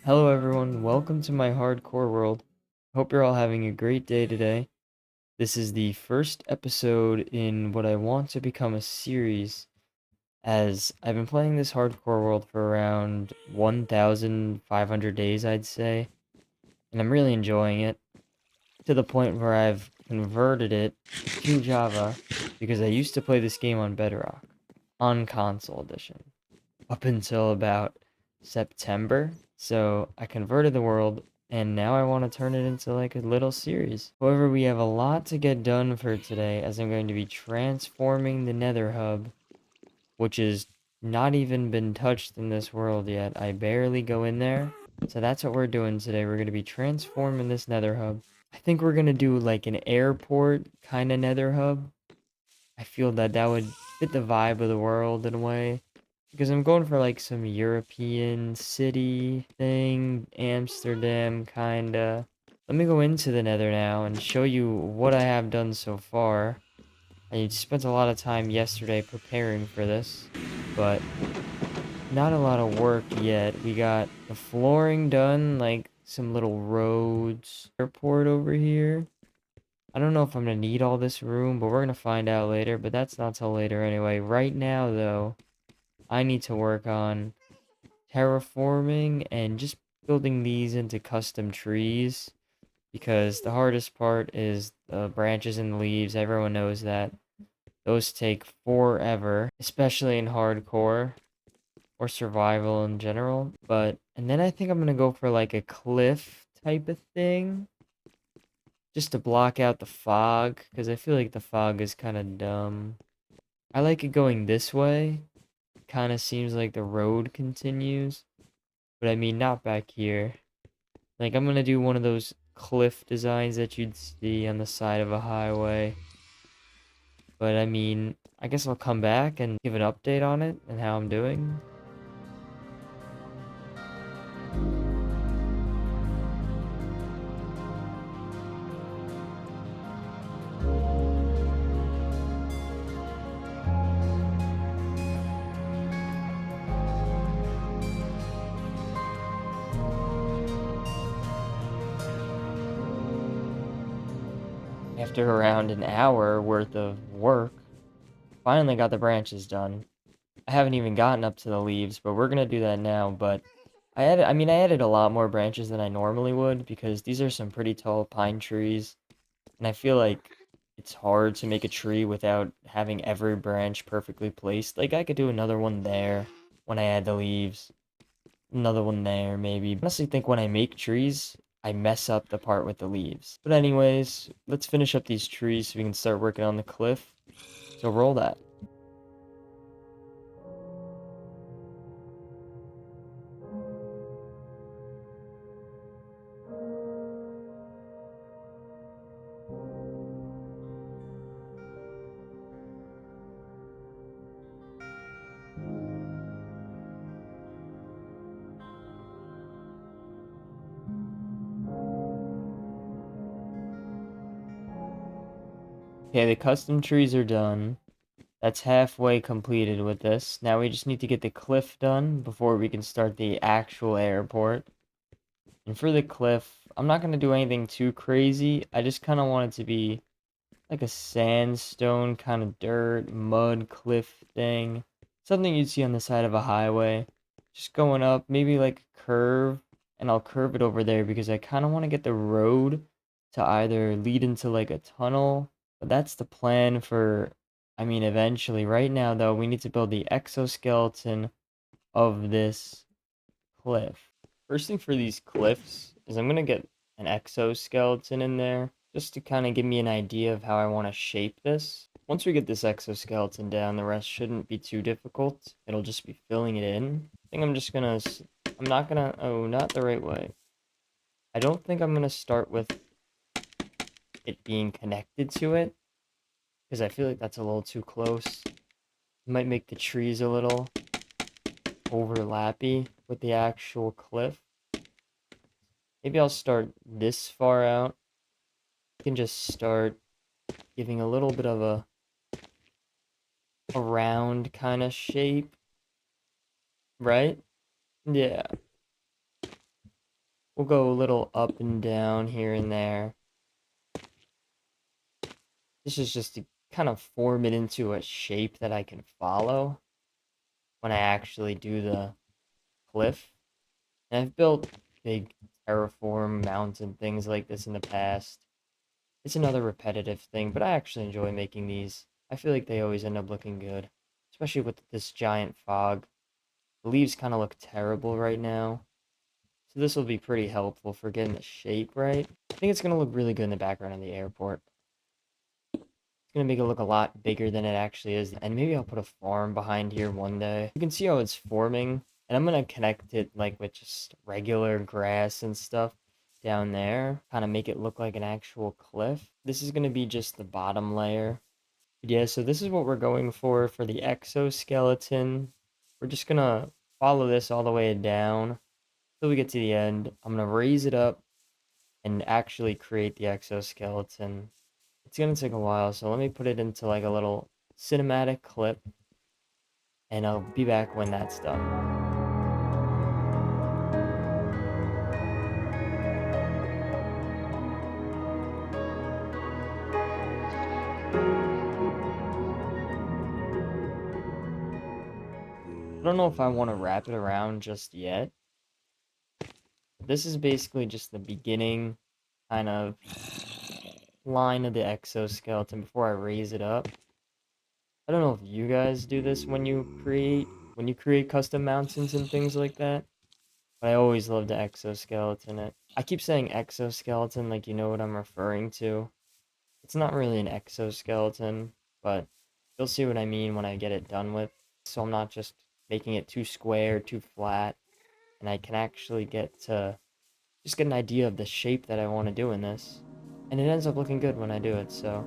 Hello everyone, welcome to my hardcore world. Hope you're all having a great day today. This is the first episode in what I want to become a series, as I've been playing this hardcore world for around 1,500 days, I'd say, and I'm really enjoying it, to the point where I've converted it to Java, because I used to play this game on Bedrock, on console edition, up until about September. So I converted the world and now I want to turn it into like a little series. However, we have a lot to get done for today as I'm going to be transforming the Nether Hub, which has not even been touched in this world yet. I barely go in there. So that's what we're doing today. We're going to be transforming this Nether Hub. I think we're going to do like an airport kind of Nether Hub. I feel that that would fit the vibe of the world in a way. Because I'm going for like some European city thing, Amsterdam kinda. Let me go into the Nether now and show you what I have done so far. I spent a lot of time yesterday preparing for this, but not a lot of work yet. We got the flooring done, like some little roads, airport over here. I don't know if I'm gonna need all this room, but we're gonna find out later, but that's not till later anyway. Right now, though, I need to work on terraforming and just building these into custom trees, because the hardest part is the branches and the leaves. Everyone knows that those take forever, especially in hardcore or survival in general. But and then I think I'm gonna go for like a cliff type of thing just to block out the fog, because I feel like the fog is kind of dumb. I like it going this way. Kind of seems like the road continues, but I mean not back here. Like, I'm gonna do one of those cliff designs that you'd see on the side of a highway. But I mean, I guess I'll come back and give an update on it and how I'm doing. After around an hour worth of work, finally got the branches done. I haven't even gotten up to the leaves, but we're gonna do that now. But I added a lot more branches than I normally would, because these are some pretty tall pine trees. And I feel like it's hard to make a tree without having every branch perfectly placed. Like, I could do another one there when I add the leaves. Another one there, maybe. I honestly think when I make trees, I mess up the part with the leaves. But anyways, let's finish up these trees so we can start working on the cliff. So roll that. Okay, the custom trees are done. That's halfway completed with this. Now we just need to get the cliff done before we can start the actual airport. And for the cliff, I'm not going to do anything too crazy. I just kind of want it to be like a sandstone kind of dirt, mud cliff thing. Something you'd see on the side of a highway. Just going up, maybe like a curve, and I'll curve it over there because I kind of want to get the road to either lead into like a tunnel. But that's the plan for, I mean, eventually. Right now, though, we need to build the exoskeleton of this cliff. First thing for these cliffs is I'm gonna get an exoskeleton in there just to kind of give me an idea of how I want to shape this. Once we get this exoskeleton down, the rest shouldn't be too difficult. It'll just be filling it in. I think I'm just gonna, I'm not gonna, oh, not the right way. I don't think I'm gonna start with it being connected to it, because I feel like that's a little too close. It might make the trees a little overlappy with the actual cliff. Maybe I'll start this far out. I can just start giving a little bit of a round kind of shape, right? Yeah. We'll go a little up and down here and there. This is just to kind of form it into a shape that I can follow when I actually do the cliff. And I've built big terraform mountain things like this in the past. It's another repetitive thing, but I actually enjoy making these. I feel like they always end up looking good, especially with this giant fog. The leaves kind of look terrible right now, so this will be pretty helpful for getting the shape right. I think it's going to look really good in the background of the airport. It's going to make it look a lot bigger than it actually is, and maybe I'll put a farm behind here one day. You can see how it's forming, and I'm going to connect it like with just regular grass and stuff down there, kind of make it look like an actual cliff. This is going to be just the bottom layer. Yeah, so this is what we're going for the exoskeleton. We're just gonna follow this all the way down till we get to the end. I'm gonna raise it up and actually create the exoskeleton. It's gonna take a while, so let me put it into like a little cinematic clip, and I'll be back when that's done. I don't know if I want to wrap it around just yet. This is basically just the beginning kind of line of the exoskeleton before I raise it up. I don't know if you guys do this when you create custom mountains and things like that, but I always love the exoskeleton. I keep saying exoskeleton like you know what I'm referring to. It's not really an exoskeleton, but you'll see what I mean when I get it done with. So I'm not just making it too square, too flat, and I can actually just get an idea of the shape that I want to do in this. And it ends up looking good when I do it, so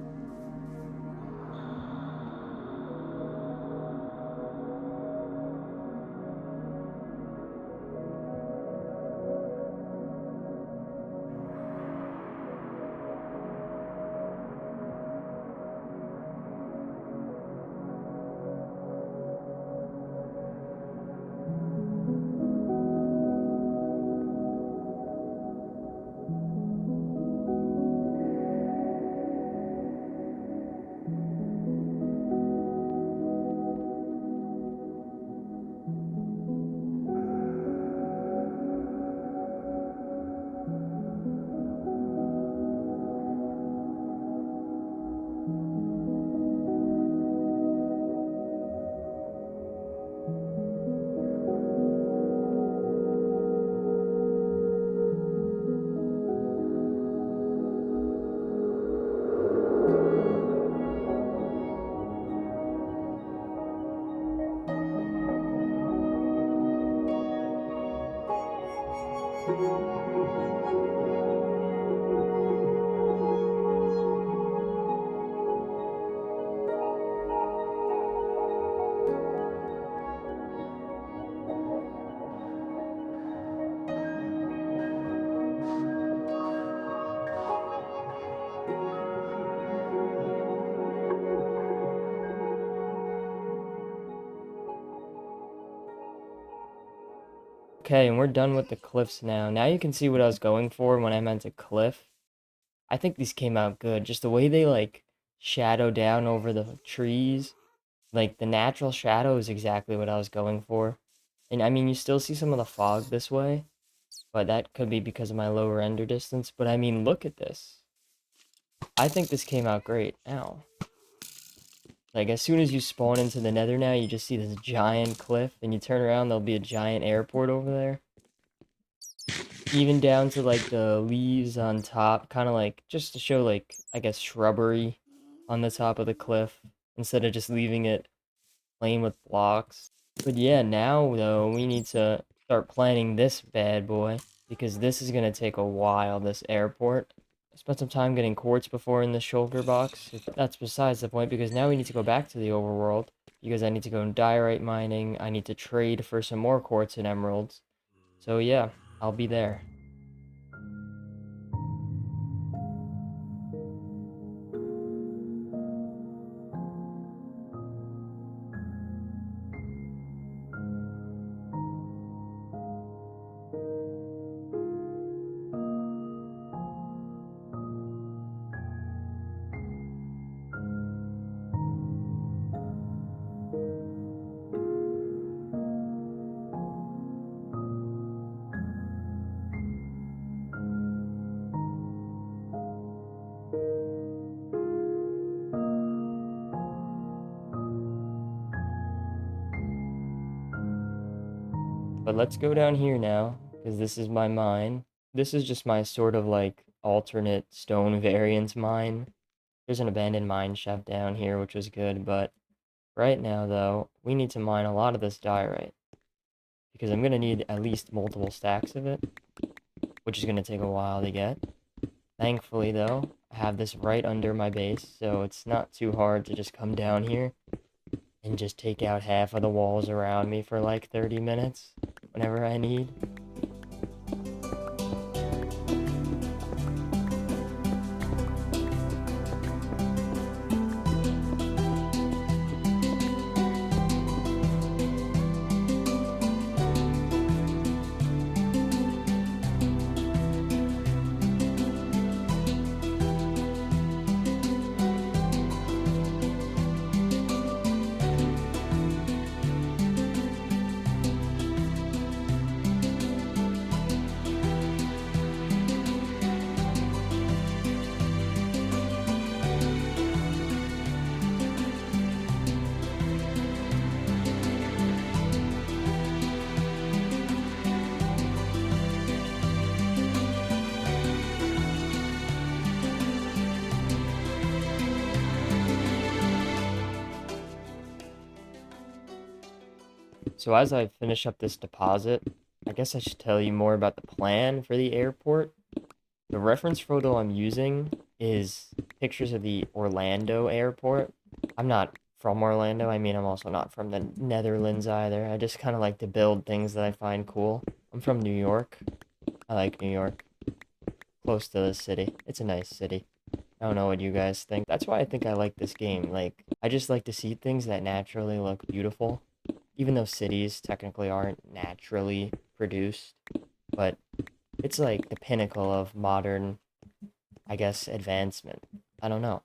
okay, and we're done with the cliffs now. Now you can see what I was going for when I meant a cliff. I think these came out good. Just the way they like shadow down over the trees, like the natural shadow is exactly what I was going for. And I mean, you still see some of the fog this way, but that could be because of my low render distance. But I mean, look at this. I think this came out great. Ow. Like as soon as you spawn into the nether now, you just see this giant cliff, and you turn around, there'll be a giant airport over there. Even down to like the leaves on top, kind of like just to show like I guess shrubbery on the top of the cliff instead of just leaving it plain with blocks. But yeah, now though we need to start planning this bad boy because this is gonna take a while. This airport. I spent some time getting quartz before in the shulker box. That's besides the point because now we need to go back to the overworld because I need to go diorite mining. I need to trade for some more quartz and emeralds. So yeah, I'll be there. But let's go down here now, because this is my mine. This is just my sort of like alternate stone variant mine. There's an abandoned mine shaft down here, which was good, but right now, though, we need to mine a lot of this diorite, because I'm going to need at least multiple stacks of it, which is going to take a while to get. Thankfully, though, I have this right under my base, so it's not too hard to just come down here and just take out half of the walls around me for like 30 minutes whenever I need. So as I finish up this deposit, I guess I should tell you more about the plan for the airport. The reference photo I'm using is pictures of the Orlando airport. I'm not from Orlando. I mean, I'm also not from the Netherlands either. I just kind of like to build things that I find cool. I'm from New York. I like New York. Close to the city. It's a nice city. I don't know what you guys think. That's why I think I like this game. Like, I just like to see things that naturally look beautiful. Even though cities technically aren't naturally produced, but it's like the pinnacle of modern, I guess, advancement. I don't know.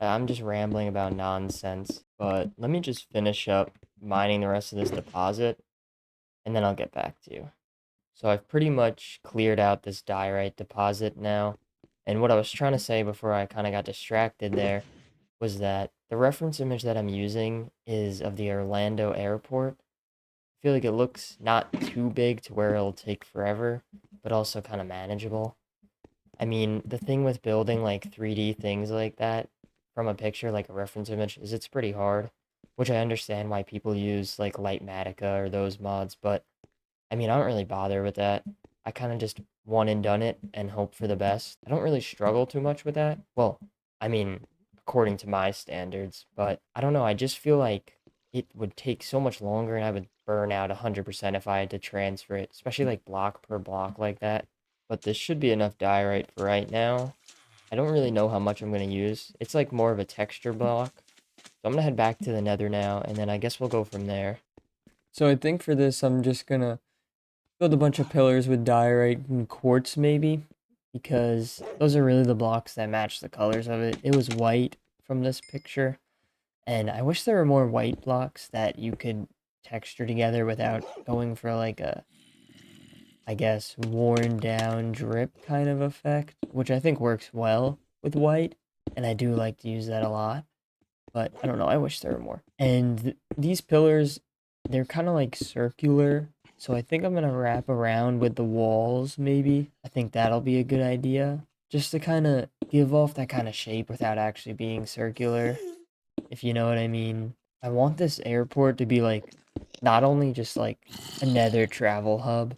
I'm just rambling about nonsense, but let me just finish up mining the rest of this deposit, and then I'll get back to you. So I've pretty much cleared out this diorite deposit now, and what I was trying to say before I kind of got distracted there was that the reference image that I'm using is of the Orlando airport. I feel like it looks not too big to where it'll take forever, but also kind of manageable. I mean, the thing with building like 3D things like that from a picture, like a reference image, is it's pretty hard, which I understand why people use like Lightmatica or those mods, but I mean, I don't really bother with that. I kind of just one and done it and hope for the best. I don't really struggle too much with that. Well, I mean, according to my standards, but I don't know. I just feel like it would take so much longer and I would burn out 100% if I had to transfer it, especially like block per block like that. But this should be enough diorite for right now. I don't really know how much I'm going to use. It's like more of a texture block. So I'm going to head back to the nether now, and then I guess we'll go from there. So I think for this, I'm just going to build a bunch of pillars with diorite and quartz maybe, because those are really the blocks that match the colors of it. It was white from this picture, and I wish there were more white blocks that you could texture together without going for like a, I guess, worn down drip kind of effect, which I think works well with white, and I do like to use that a lot. But I don't know, I wish there were more. And these pillars, they're kind of like circular, so I think I'm gonna wrap around with the walls maybe. I think that'll be a good idea, just to kind of give off that kind of shape without actually being circular, if you know what I mean. I want this airport to be like not only just like another travel hub,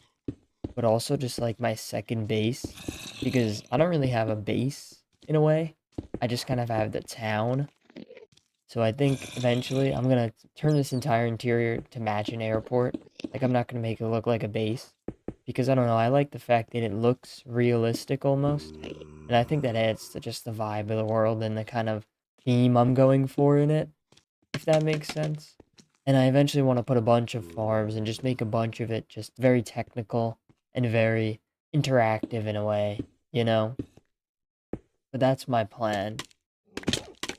but also just like my second base, because I don't really have a base in a way. I just kind of have the town. So I think eventually I'm gonna turn this entire interior to match an airport. Like, I'm not gonna make it look like a base, because I don't know, I like the fact that it looks realistic almost. And I think that adds to just the vibe of the world and the kind of theme I'm going for in it, if that makes sense. And I eventually want to put a bunch of farms and just make a bunch of it just very technical and very interactive in a way, you know? But that's my plan.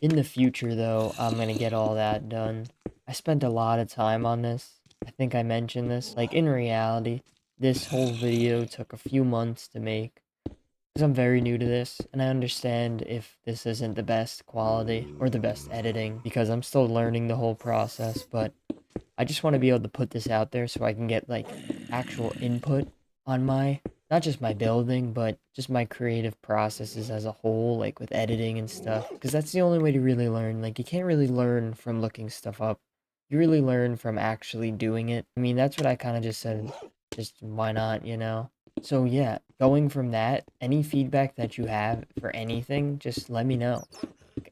In the future, though, I'm gonna get all that done. I spent a lot of time on this. I think I mentioned this. Like, in reality, this whole video took a few months to make, because I'm very new to this, and I understand if this isn't the best quality or the best editing, because I'm still learning the whole process, but I just want to be able to put this out there so I can get like actual input on my, not just my building, but just my creative processes as a whole, like with editing and stuff. Because that's the only way to really learn. Like, you can't really learn from looking stuff up. You really learn from actually doing it. I mean, that's what I kind of just said. Just why not, you know? So, yeah, going from that, any feedback that you have for anything, just let me know.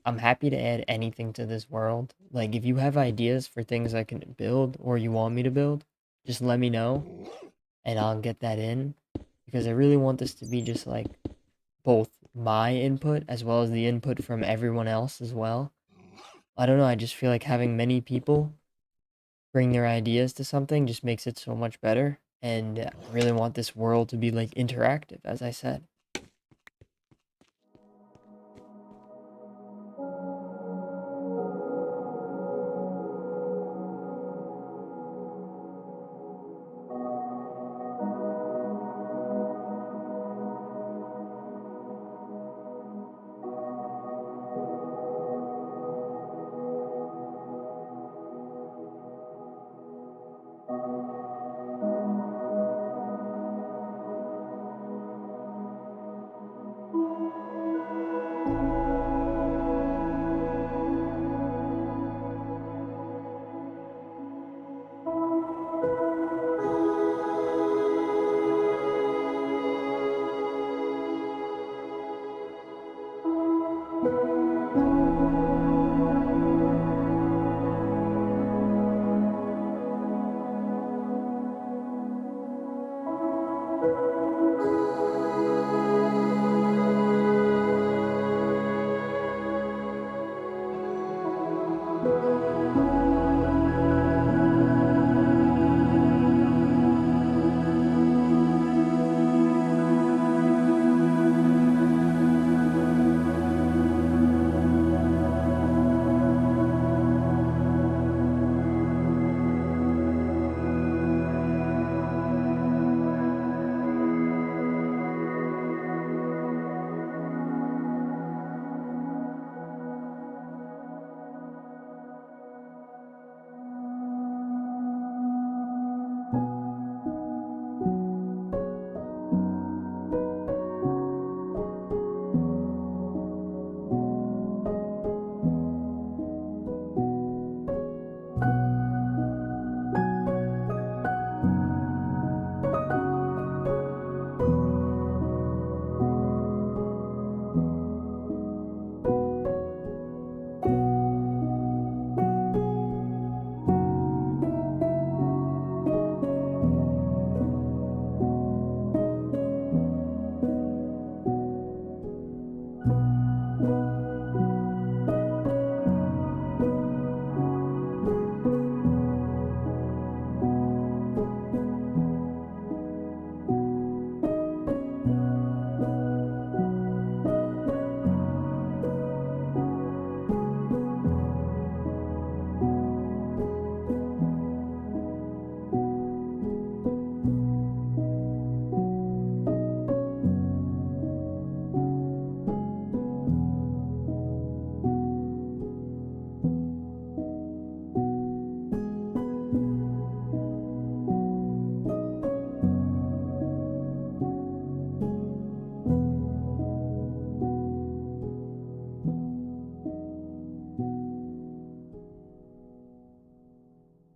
I'm happy to add anything to this world. Like, if you have ideas for things I can build or you want me to build, just let me know and I'll get that in because I really want this to be just like both my input as well as the input from everyone else as well. I don't know, I just feel like having many people bring their ideas to something just makes it so much better. And I really want this world to be like interactive, as I said.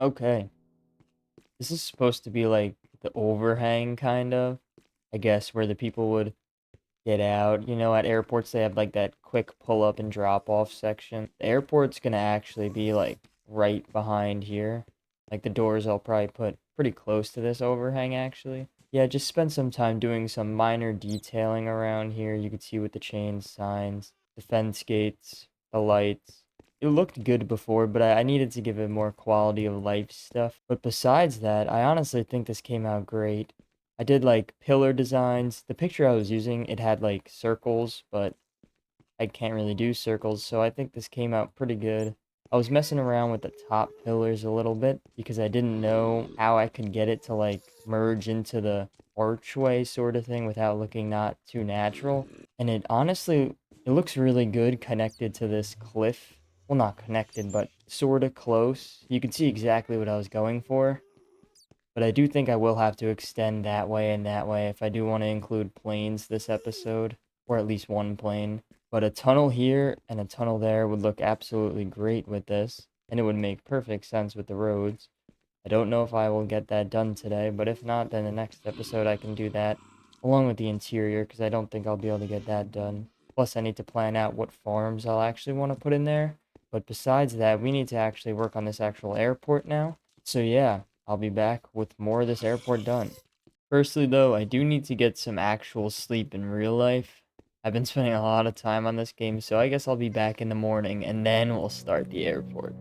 Okay, this is supposed to be like the overhang, kind of, I guess, where the people would get out. You know, at airports, they have like that quick pull up and drop off section. The airport's gonna actually be like right behind here. Like the doors I'll probably put pretty close to this overhang, actually. Yeah, just spend some time doing some minor detailing around here. You could see with the chain signs, the fence gates, the lights. It looked good before, but I needed to give it more quality of life stuff. But besides that, I honestly think this came out great. I did like pillar designs. The picture I was using, it had like circles, but I can't really do circles, so I think this came out pretty good. I was messing around with the top pillars a little bit because I didn't know how I could get it to like merge into the archway sort of thing without looking not too natural. And it honestly, it looks really good connected to this cliff. well, not connected, but sort of close. You can see exactly what I was going for. But I do think I will have to extend that way and that way if I do want to include planes this episode, or at least one plane. But a tunnel here and a tunnel there would look absolutely great with this, and it would make perfect sense with the roads. I don't know if I will get that done today, but if not, then the next episode I can do that, along with the interior, because I don't think I'll be able to get that done. Plus, I need to plan out what farms I'll actually want to put in there. But besides that, we need to actually work on this actual airport now. So yeah, I'll be back with more of this airport done. Firstly, though, I do need to get some actual sleep in real life. I've been spending a lot of time on this game, so I guess I'll be back in the morning, and then we'll start the airport.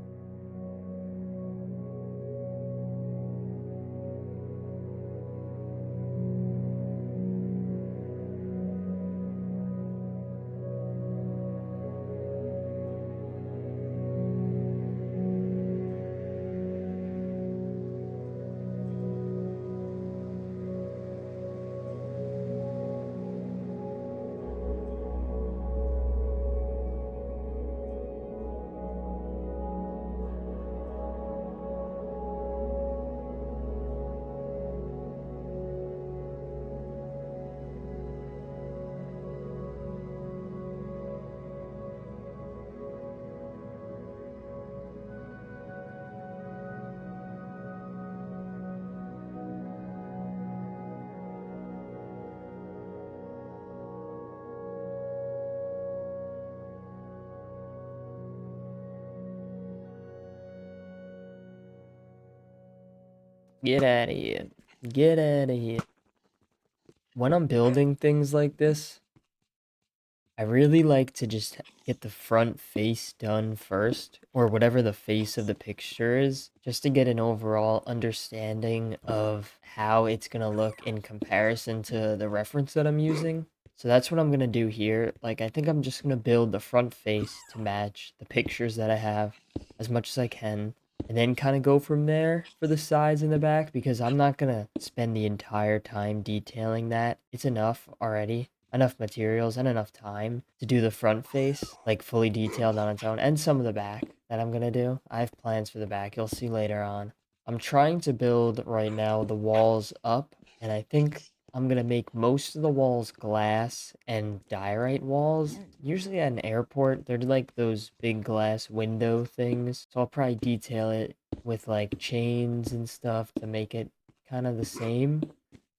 Get out of here. Get out of here. When I'm building things like this, I really like to just get the front face done first, or whatever the face of the picture is, just to get an overall understanding of how it's gonna look in comparison to the reference that I'm using. So that's what I'm gonna do here. Like, I think I'm just gonna build the front face to match the pictures that I have as much as I can, and then kind of go from there for the sides and the back, because I'm not gonna spend the entire time detailing that. It's enough already, enough materials and enough time to do the front face, like fully detailed on its own, and some of the back that I'm gonna do. I have plans for the back, you'll see later on. I'm trying to build right now the walls up, and I think I'm gonna make most of the walls glass and diorite walls. Usually at an airport, they're like those big glass window things, so I'll probably detail it with like chains and stuff to make it kind of the same,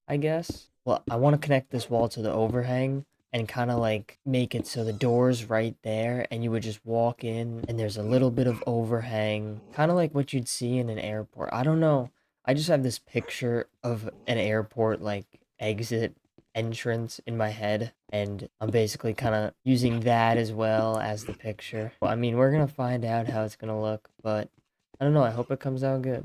I guess. Well, I want to connect this wall to the overhang and kind of like make it so the door's right there and you would just walk in and there's a little bit of overhang, kind of like what you'd see in an airport. I don't know. I just have this picture of an airport like exit entrance in my head, and I'm basically kind of using that as well as the picture. Well, I mean, we're going to find out how it's going to look, but I don't know. I hope it comes out good.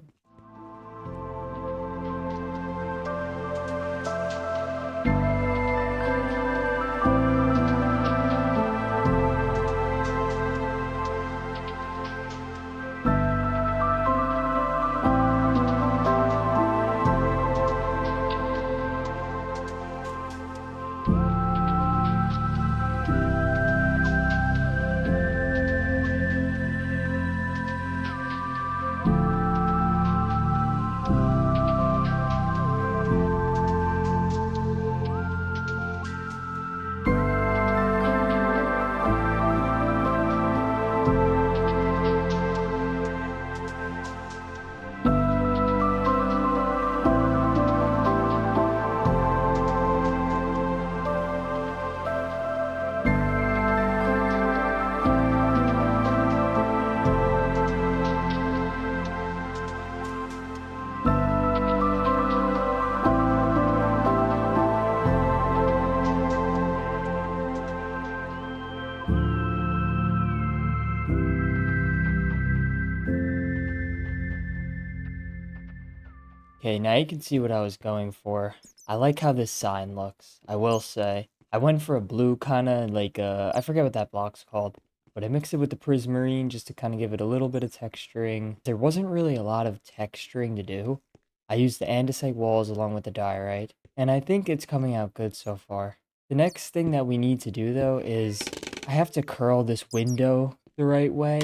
Okay, now you can see what I was going for. I like how this sign looks, I will say. I went for a blue kind of like, I forget what that block's called, but I mixed it with the prismarine just to kind of give it a little bit of texturing. There wasn't really a lot of texturing to do. I used the andesite walls along with the diorite, and I think it's coming out good so far. The next thing that we need to do though is I have to curl this window the right way.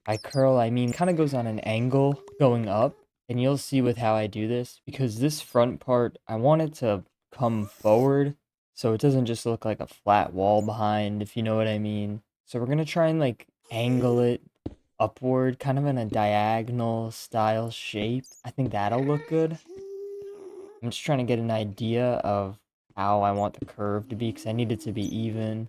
By curl, I mean kind of goes on an angle going up. And you'll see with how I do this, because this front part, I want it to come forward so it doesn't just look like a flat wall behind, if you know what I mean. So we're going to try and like angle it upward, kind of in a diagonal style shape. I think that'll look good. I'm just trying to get an idea of how I want the curve to be, because I need it to be even.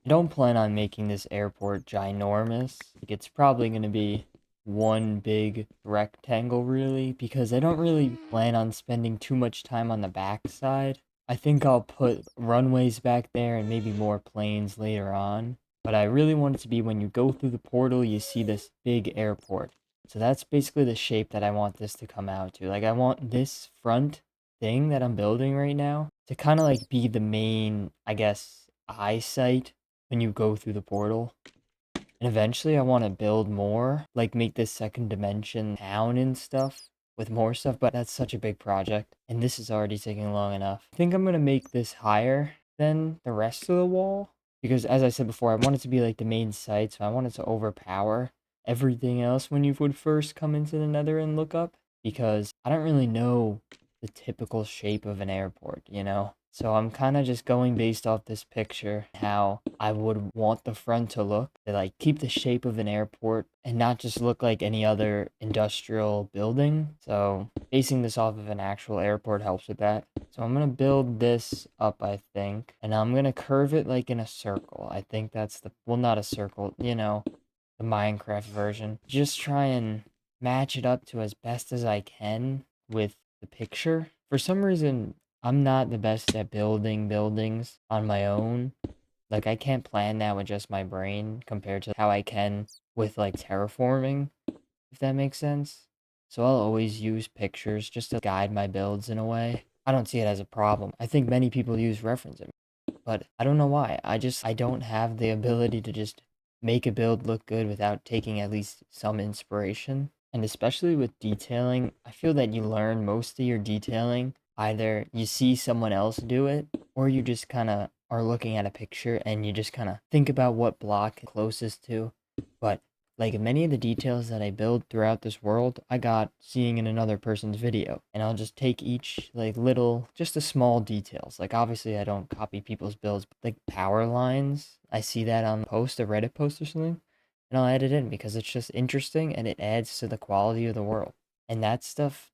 I don't plan on making this airport ginormous. Like, it's probably going to be one big rectangle, really, because I don't really plan on spending too much time on the backside. I think I'll put runways back there and maybe more planes later on. But I really want it to be when you go through the portal, you see this big airport. So that's basically the shape that I want this to come out to. Like, I want this front thing that I'm building right now to kind of like be the main, I guess, eyesight when you go through the portal. And eventually I want to build more, like make this second dimension town and stuff with more stuff, but that's such a big project and this is already taking long enough. I think I'm going to make this higher than the rest of the wall because as I said before, I want it to be like the main site, so I want it to overpower everything else when you would first come into the Nether and look up, because I don't really know the typical shape of an airport, you know? So I'm kind of just going based off this picture, how I would want the front to look, to like keep the shape of an airport and not just look like any other industrial building. So basing this off of an actual airport helps with that. So I'm going to build this up, I think, and I'm going to curve it like in a circle. I think that's the, well, not a circle, you know, the Minecraft version. Just try and match it up to as best as I can with the picture. For some reason, I'm not the best at building buildings on my own. Like, I can't plan that with just my brain compared to how I can with, like, terraforming, if that makes sense. So I'll always use pictures just to guide my builds in a way. I don't see it as a problem. I think many people use reference images, but I don't know why. I don't have the ability to just make a build look good without taking at least some inspiration. And especially with detailing, I feel that you learn most of your detailing. Either you see someone else do it, or you just kind of are looking at a picture and you just kind of think about what block closest to. But like many of the details that I build throughout this world, I got seeing in another person's video. And I'll just take each like little, just the small details. Like obviously I don't copy people's builds, but like power lines, I see that on a post, a Reddit post or something, and I'll add it in because it's just interesting and it adds to the quality of the world. And that stuff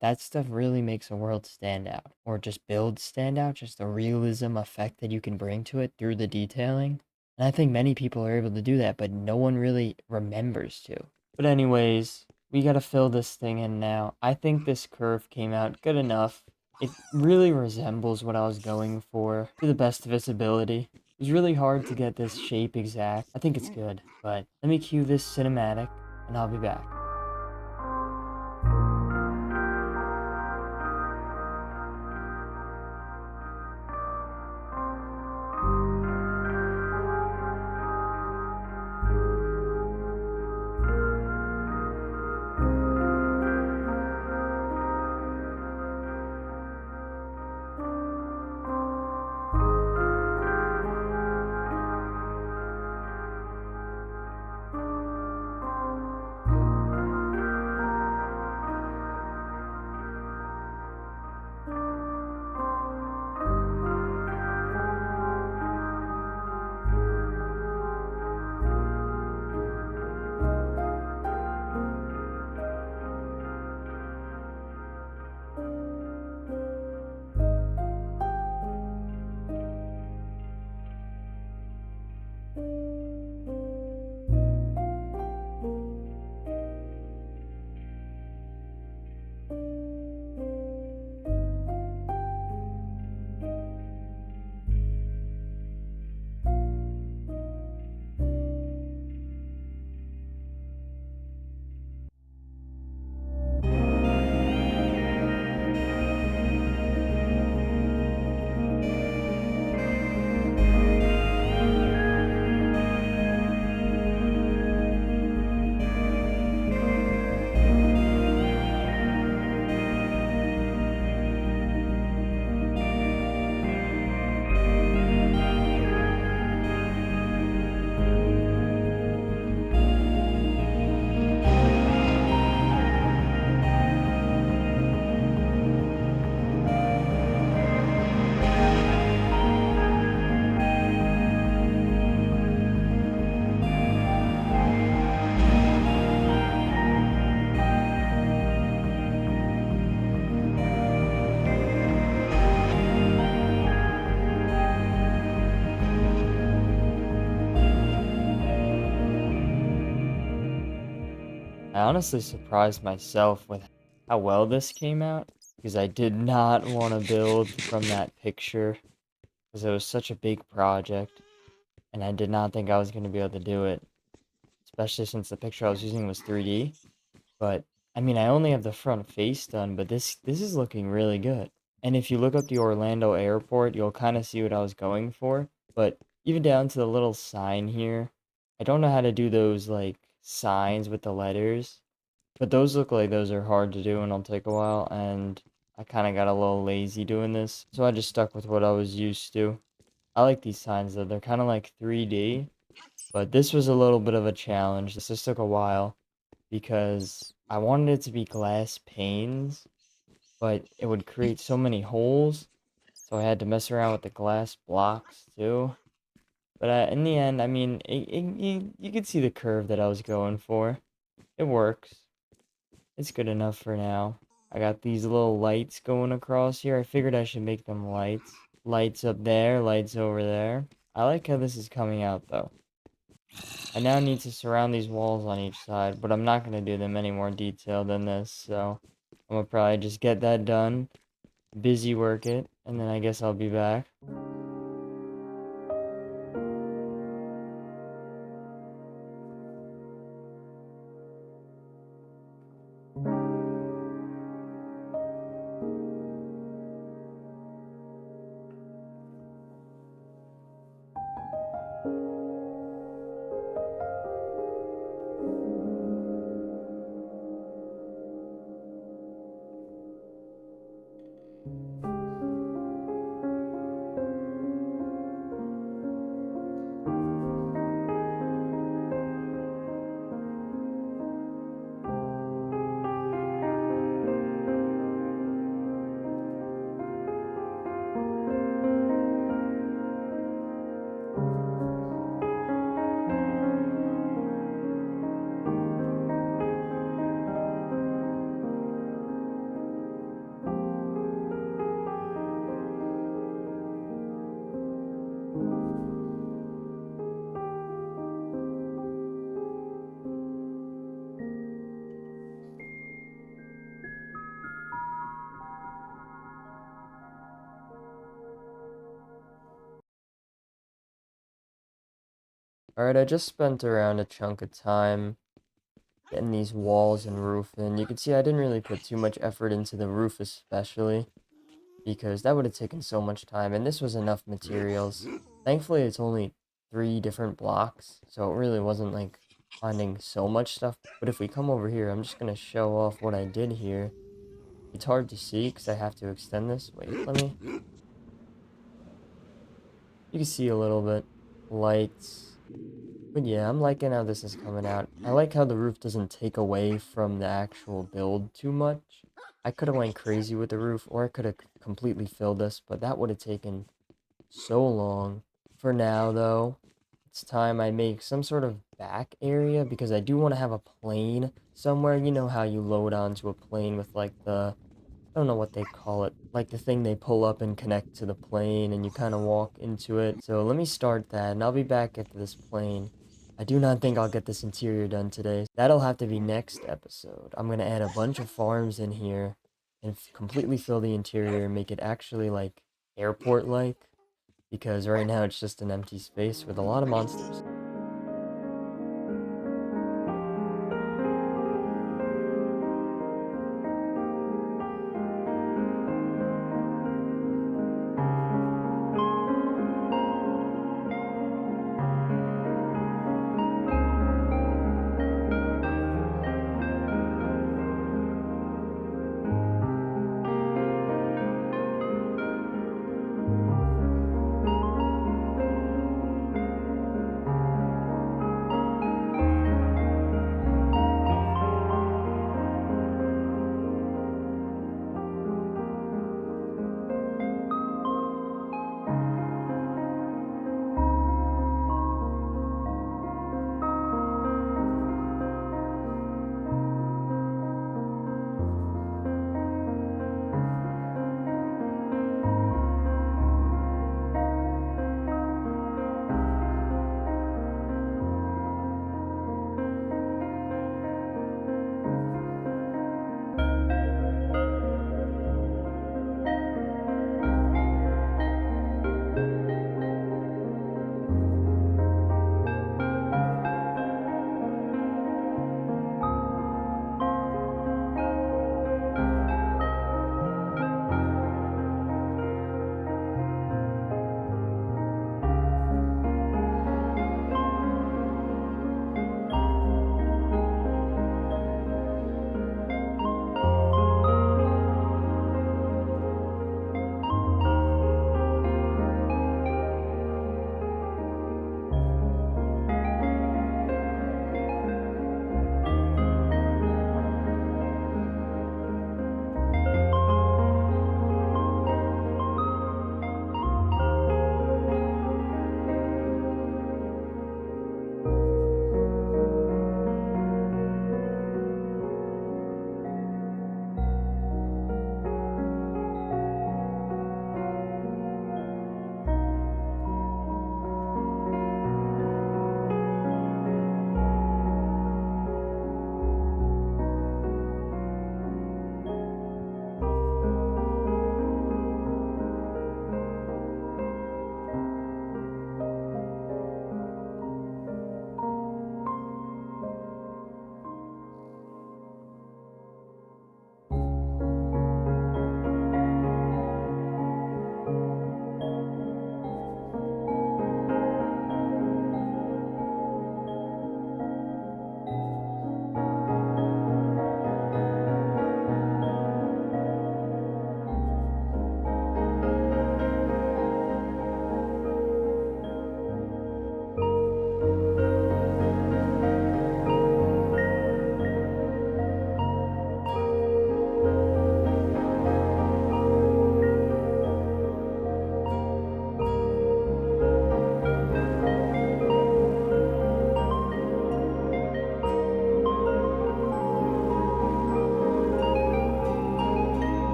really makes a world stand out, or just builds stand out, just the realism effect that you can bring to it through the detailing. And I think many people are able to do that, but no one really remembers to. But anyways, we gotta fill this thing in now. I think this curve came out good enough. It really resembles what I was going for to the best of its ability. It was really hard to get this shape exact. I think it's good, but let me cue this cinematic and I'll be back. I honestly surprised myself with how well this came out because I did not want to build from that picture because it was such a big project and I did not think I was going to be able to do it, especially since the picture I was using was 3D. But I mean, I only have the front face done, but this is looking really good. And if you look up the Orlando airport, you'll kind of see what I was going for. But even down to the little sign here, I don't know how to do those like signs with the letters, but those look like those are hard to do and it'll take a while. And I kind of got a little lazy doing this, so I just stuck with what I was used to. I like these signs though; they're kind of like 3D, but this was a little bit of a challenge. This just took a while because I wanted it to be glass panes, but it would create so many holes, so I had to mess around with the glass blocks too. But in the end, I mean, you could see the curve that I was going for. It works. It's good enough for now. I got these little lights going across here. I figured I should make them lights. Lights up there, lights over there. I like how this is coming out though. I now need to surround these walls on each side, but I'm not going to do them any more detailed than this, so I'm going to probably just get that done, busy work it, and then I guess I'll be back. Alright, I just spent around a chunk of time getting these walls and roof in. You can see I didn't really put too much effort into the roof especially, because that would have taken so much time, and this was enough materials. Thankfully, it's only 3 different blocks, so it really wasn't like finding so much stuff. But if we come over here, I'm just gonna show off what I did here. It's hard to see because I have to extend this. Wait, let me... You can see a little bit. Lights. But yeah, I'm liking how this is coming out. I like how the roof doesn't take away from the actual build too much. I could have went crazy with the roof, or I could have completely filled this, but that would have taken so long. For now, though, it's time I make some sort of back area because I do want to have a plane somewhere. You know how you load onto a plane with like the, I don't know what they call it, like the thing they pull up and connect to the plane and you kind of walk into it. So let me start that and I'll be back at this plane. I do not think I'll get this interior done today. That'll have to be next episode. I'm going to add a bunch of farms in here and completely fill the interior and make it actually like airport-like, because right now it's just an empty space with a lot of monsters.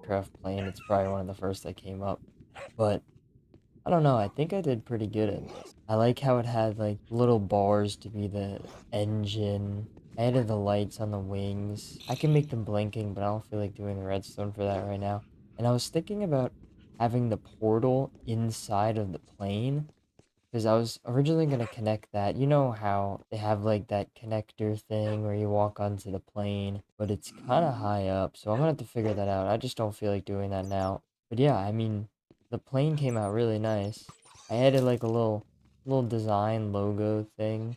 Minecraft plane. It's probably one of the first that came up. But I don't know, I think I did pretty good at this. I like how it had like little bars to be the engine. I added the lights on the wings. I can make them blinking, but I don't feel like doing the redstone for that right now. And I was thinking about having the portal inside of the plane because I was originally going to connect that. You know how they have like that connector thing where you walk onto the plane, but it's kind of high up. So I'm going to have to figure that out. I just don't feel like doing that now. But yeah, I mean, the plane came out really nice. I added like a little design logo thing.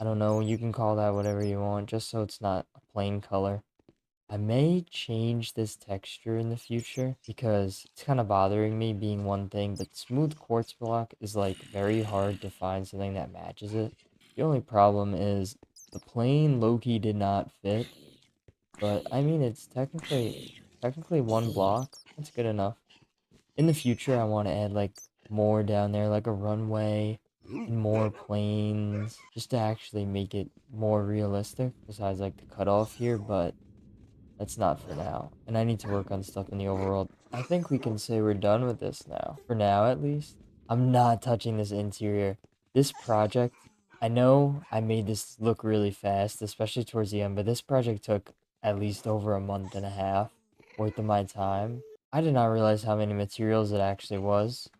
I don't know, you can call that whatever you want, just so it's not a plain color. I may change this texture in the future because it's kind of bothering me being one thing, but smooth quartz block is like very hard to find something that matches it. The only problem is the plain Loki did not fit, but I mean it's technically one block. That's good enough. In the future, I want to add like more down there, like a runway and more planes, just to actually make it more realistic. Besides like the cutoff here, but that's not for now. And I need to work on stuff in the overworld. I think we can say we're done with this now. For now, at least. I'm not touching this interior. This project, I know I made this look really fast, especially towards the end, but this project took at least over a month and a half worth of my time. I did not realize how many materials it actually was.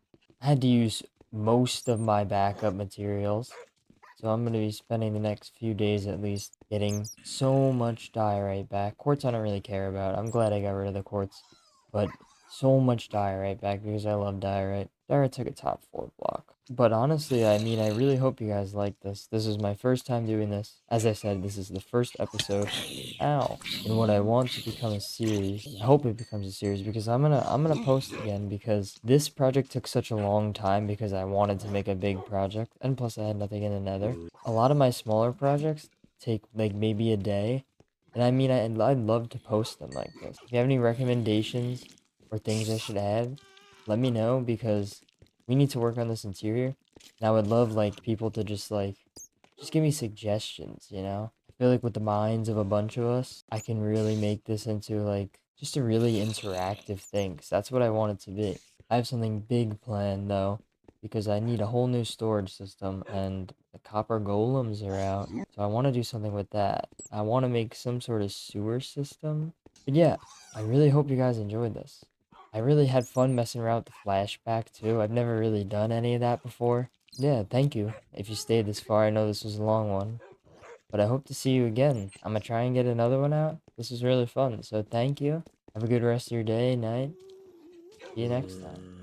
I had to use most of my backup materials. So I'm going to be spending the next few days at least getting so much diorite back. Quartz I don't really care about. I'm glad I got rid of the quartz. But so much diorite back because I love diorite. Diorite took a top 4 block. But honestly, I mean, I really hope you guys like this. This is my first time doing this. As I said, this is the first episode. Ow. And what I want to become a series. I hope it becomes a series because I'm gonna post again because this project took such a long time because I wanted to make a big project and plus I had nothing in the nether. A lot of my smaller projects take like maybe a day. And I mean I'd love to post them like this. If you have any recommendations or things I should add, let me know because we need to work on this interior. And I would love like people to just give me suggestions, you know? I feel like with the minds of a bunch of us, I can really make this into like just a really interactive thing. 'Cause that's what I want it to be. I have something big planned though, because I need a whole new storage system and the copper golems are out. So I want to do something with that. I want to make some sort of sewer system. But yeah, I really hope you guys enjoyed this. I really had fun messing around with the flashback too. I've never really done any of that before. Yeah, thank you. If you stayed this far, I know this was a long one, but I hope to see you again. I'm gonna try and get another one out. This was really fun, so thank you. Have a good rest of your day, night. See you next time.